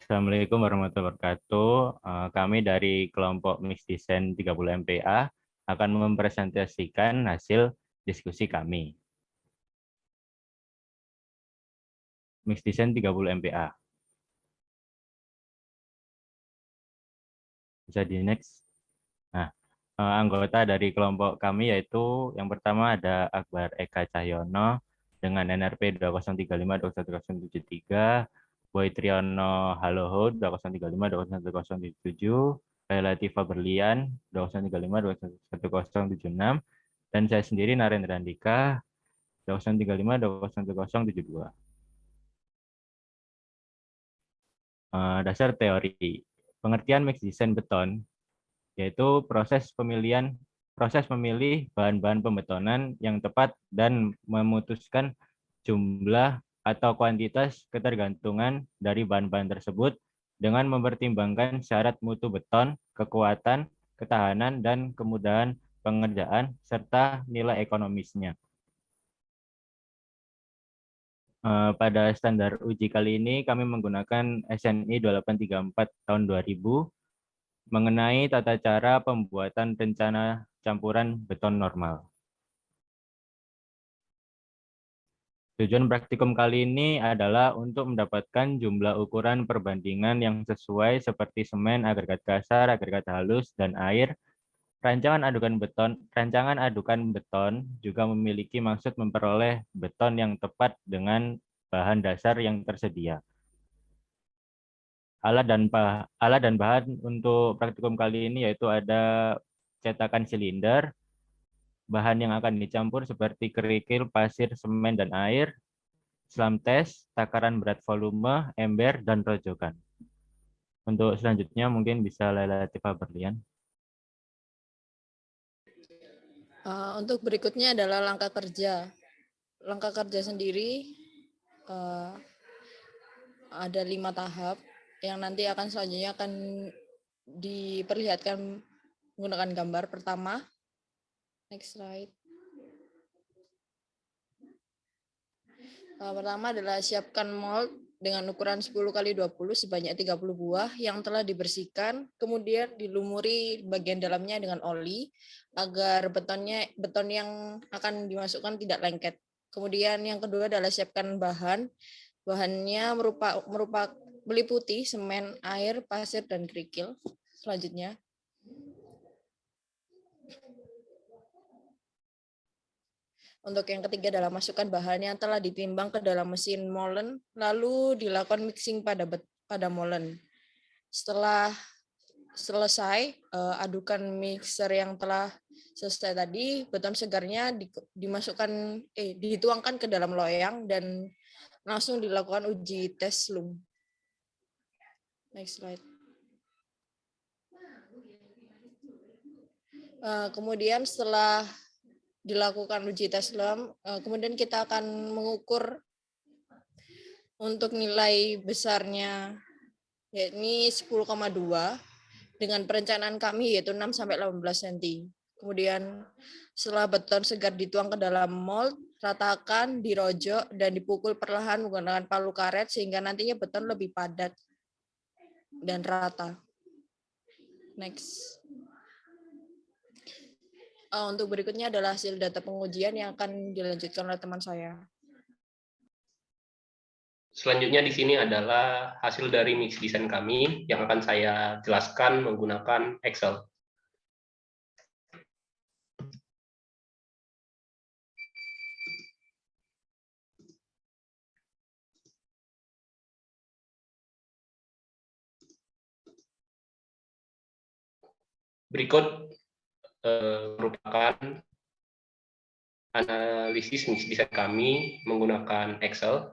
Assalamualaikum warahmatullahi wabarakatuh. Kami dari kelompok Mix Design 30 MPA akan mempresentasikan hasil diskusi kami. Mix Design 30 MPA. Bisa di next. Nah, anggota dari kelompok kami yaitu yang pertama ada Akbar Eka Cahyono dengan NRP 2035-21073, Boy Triyono Haloho 2035-21077, Latifah Berlian 2035-21076, dan saya sendiri Narendra Andika 2035-21072. Dasar teori. Pengertian mix design beton yaitu proses memilih bahan-bahan pembetonan yang tepat dan memutuskan jumlah atau kuantitas ketergantungan dari bahan-bahan tersebut dengan mempertimbangkan syarat mutu beton, kekuatan, ketahanan, dan kemudahan pengerjaan, serta nilai ekonomisnya. Pada standar uji kali ini kami menggunakan SNI 2834 tahun 2000 mengenai tata cara pembuatan rencana campuran beton normal. Tujuan praktikum kali ini adalah untuk mendapatkan jumlah ukuran perbandingan yang sesuai seperti semen, agregat kasar, agregat halus, dan air. Rancangan adukan beton juga memiliki maksud memperoleh beton yang tepat dengan bahan dasar yang tersedia. Alat dan bahan untuk praktikum kali ini yaitu ada cetakan silinder, bahan yang akan dicampur seperti kerikil, pasir, semen, dan air, slam tes, takaran berat volume, ember, dan rojokan. Untuk selanjutnya mungkin bisa Latifah Berlian. Untuk berikutnya adalah langkah kerja. Langkah kerja sendiri ada 5 tahap yang nanti akan selanjutnya akan diperlihatkan menggunakan gambar. Pertama, next slide. Pertama adalah siapkan mold dengan ukuran 10x20 sebanyak 30 buah yang telah dibersihkan, kemudian dilumuri bagian dalamnya dengan oli agar beton yang akan dimasukkan tidak lengket. Kemudian yang kedua adalah siapkan bahan. Bahannya meliputi semen, air, pasir, dan kerikil. Selanjutnya, untuk yang ketiga adalah masukkan bahan yang telah ditimbang ke dalam mesin molen, lalu dilakukan mixing pada molen. Setelah selesai, adukan mixer yang telah selesai tadi, beton segarnya dituangkan ke dalam loyang dan langsung dilakukan uji tes slump. Next slide. Kemudian setelah dilakukan uji tes slump, kemudian kita akan mengukur untuk nilai besarnya, yakni 10,2 dengan perencanaan kami yaitu 6-18 cm. Kemudian setelah beton segar dituang ke dalam mold, ratakan, dirojok, dan dipukul perlahan menggunakan palu karet sehingga nantinya beton lebih padat dan rata. Next. Untuk berikutnya adalah hasil data pengujian yang akan dilanjutkan oleh teman saya. Selanjutnya di sini adalah hasil dari mix design kami yang akan saya jelaskan menggunakan Excel. Berikut merupakan analisis mix design kami menggunakan Excel.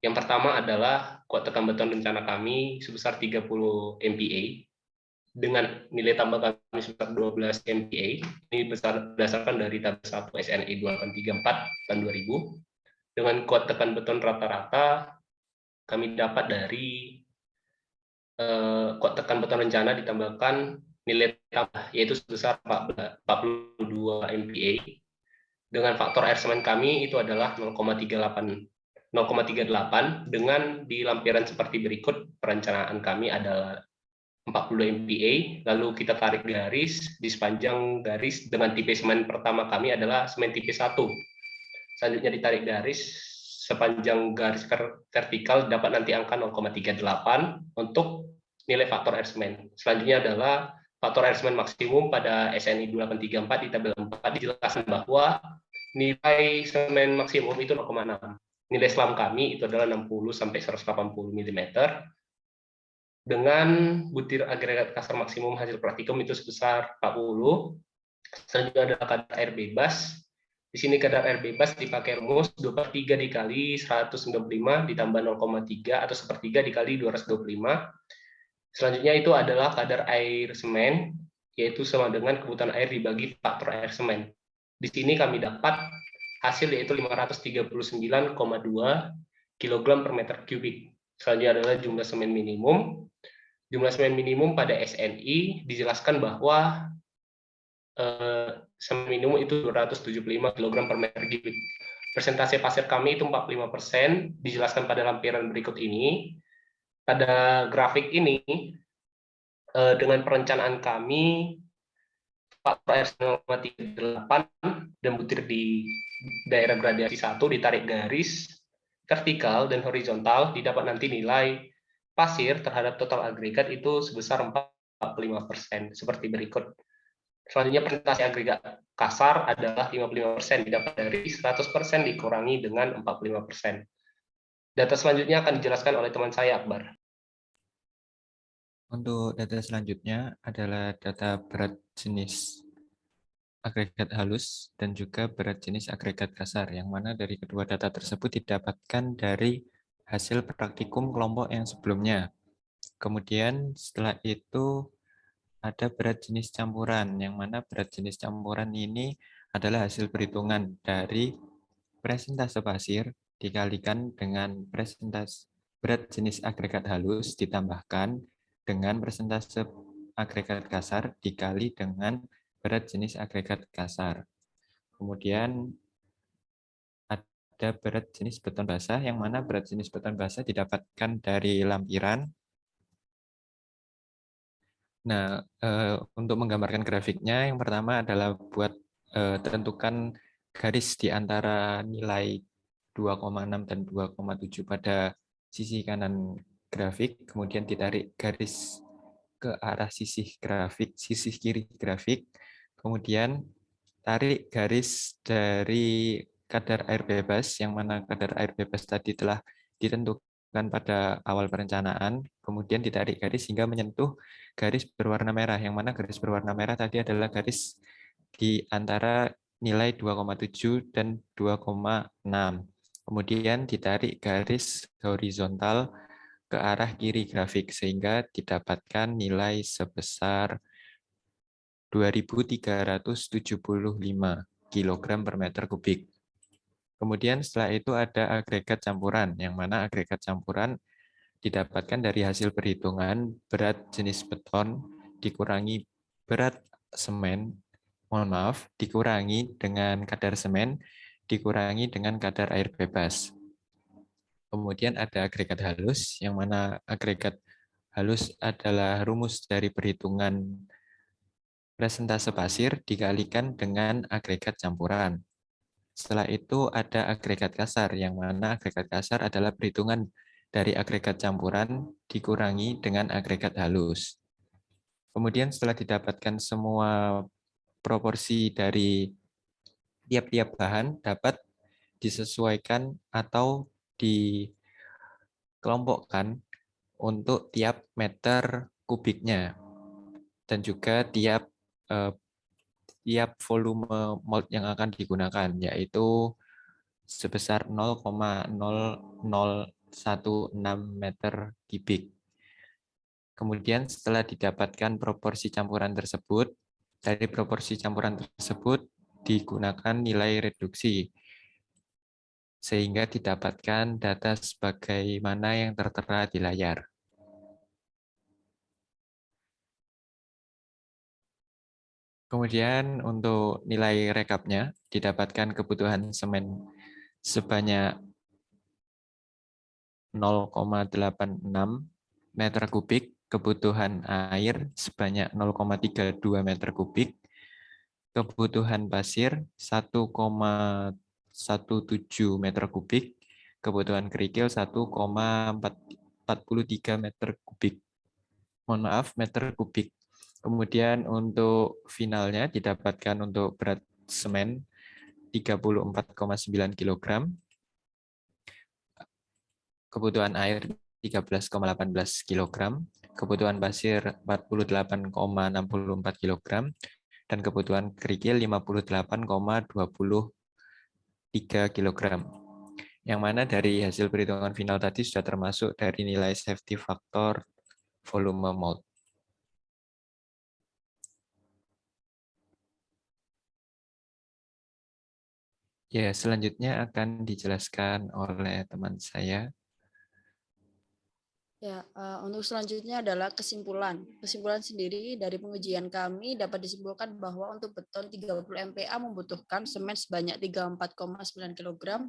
Yang pertama adalah kuat tekan beton rencana kami sebesar 30 MPa dengan nilai tambah kami sebesar 12 MPa. Ini berdasarkan dari tabel 1 SNI 2834 tahun 2000. Dengan kuat tekan beton rata-rata kami dapat dari kuat tekan beton rencana ditambahkan nilai tambah yaitu sebesar 42 MPa. Dengan faktor air semen kami itu adalah 0,38 0,38 dengan di lampiran seperti berikut. Perencanaan kami adalah 42 MPa, lalu kita tarik garis di sepanjang garis dengan tipe semen pertama kami adalah semen tipe 1. Selanjutnya ditarik garis sepanjang garis vertikal dapat nanti angka 0,38 untuk nilai faktor air semen. Selanjutnya adalah faktor air semen maksimum pada SNI 2834 di tabel 4 dijelaskan bahwa nilai semen maksimum itu 0,6. Nilai selam kami itu adalah 60 sampai 180 mm dengan butir agregat kasar maksimum hasil praktikum itu sebesar 40. Selanjutnya adalah kadar air bebas. Di sini kadar air bebas dipakai rumus 2/3 dikali 195 ditambah 0,3 atau 1/3 dikali 225. Selanjutnya itu adalah kadar air semen, yaitu sama dengan kebutuhan air dibagi faktor air semen. Di sini kami dapat hasil yaitu 539,2 kg per meter kubik. Selanjutnya adalah jumlah semen minimum. Jumlah semen minimum pada SNI dijelaskan bahwa semen minimum itu 275 kg per meter kubik. Persentase pasir kami itu 45%, dijelaskan pada lampiran berikut ini. Pada grafik ini, dengan perencanaan kami, faktor air 0,38 dan butir di daerah gradiasi 1 ditarik garis vertikal dan horizontal, didapat nanti nilai pasir terhadap total agregat itu sebesar 45%, seperti berikut. Selanjutnya persentase agregat kasar adalah 55%, didapat dari 100% dikurangi dengan 45%. Data selanjutnya akan dijelaskan oleh teman saya, Akbar. Untuk data selanjutnya adalah data berat jenis agregat halus dan juga berat jenis agregat kasar, yang mana dari kedua data tersebut didapatkan dari hasil praktikum kelompok yang sebelumnya. Kemudian setelah itu ada berat jenis campuran, yang mana berat jenis campuran ini adalah hasil perhitungan dari presentase pasir dikalikan dengan presentase berat jenis agregat halus ditambahkan dengan presentase agregat kasar dikali dengan berat jenis agregat kasar. Kemudian ada berat jenis beton basah, yang mana berat jenis beton basah didapatkan dari lampiran. Nah, untuk menggambarkan grafiknya, yang pertama adalah buat tentukan garis di antara nilai 2,6 dan 2,7 pada sisi kanan grafik, kemudian ditarik garis ke arah sisi kiri grafik, kemudian tarik garis dari kadar air bebas, yang mana kadar air bebas tadi telah ditentukan pada awal perencanaan, kemudian ditarik garis hingga menyentuh garis berwarna merah, yang mana garis berwarna merah tadi adalah garis di antara nilai 2,7 dan 2,6. Kemudian ditarik garis horizontal ke arah kiri grafik sehingga didapatkan nilai sebesar 2.375 kg per meter kubik. Kemudian setelah itu ada agregat campuran, yang mana agregat campuran didapatkan dari hasil perhitungan berat jenis beton dikurangi berat semen, dikurangi dengan kadar semen, dikurangi dengan kadar air bebas. Kemudian ada agregat halus, yang mana agregat halus adalah rumus dari perhitungan presentase pasir dikalikan dengan agregat campuran. Setelah itu ada agregat kasar, yang mana agregat kasar adalah perhitungan dari agregat campuran dikurangi dengan agregat halus. Kemudian setelah didapatkan semua proporsi dari tiap-tiap bahan dapat disesuaikan atau dikelompokkan untuk tiap meter kubiknya dan juga tiap volume mold yang akan digunakan, yaitu sebesar 0,0016 meter kubik. Kemudian setelah didapatkan proporsi campuran tersebut, dari proporsi campuran tersebut digunakan nilai reduksi, sehingga didapatkan data sebagaimana yang tertera di layar. Kemudian untuk nilai rekapnya, didapatkan kebutuhan semen sebanyak 0,86 meter kubik, kebutuhan air sebanyak 0,32 meter kubik, kebutuhan pasir 1,17 meter kubik, kebutuhan kerikil 1,43 meter kubik. Mohon maaf, meter kubik. Kemudian untuk finalnya didapatkan untuk berat semen 34,9 kg, kebutuhan air 13,18 kg, kebutuhan pasir 48,64 kg, dan kebutuhan kerikil 58,23 kg. Yang mana dari hasil perhitungan final tadi sudah termasuk dari nilai safety factor volume mold. Ya, selanjutnya akan dijelaskan oleh teman saya. Ya, untuk selanjutnya adalah kesimpulan. Kesimpulan sendiri dari pengujian kami dapat disimpulkan bahwa untuk beton 30 MPa membutuhkan semen sebanyak 34,9 kg,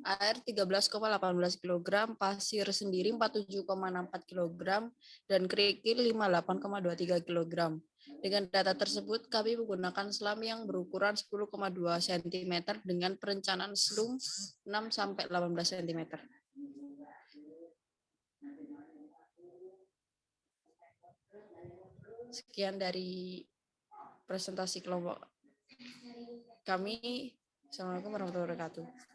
air 13,18 kg, pasir sendiri 47,64 kg, dan kerikil 58,23 kg. Dengan data tersebut, kami menggunakan selam yang berukuran 10,2 cm dengan perencanaan selum 6-18 cm. Sekian dari presentasi kelompok kami. Assalamualaikum warahmatullahi wabarakatuh.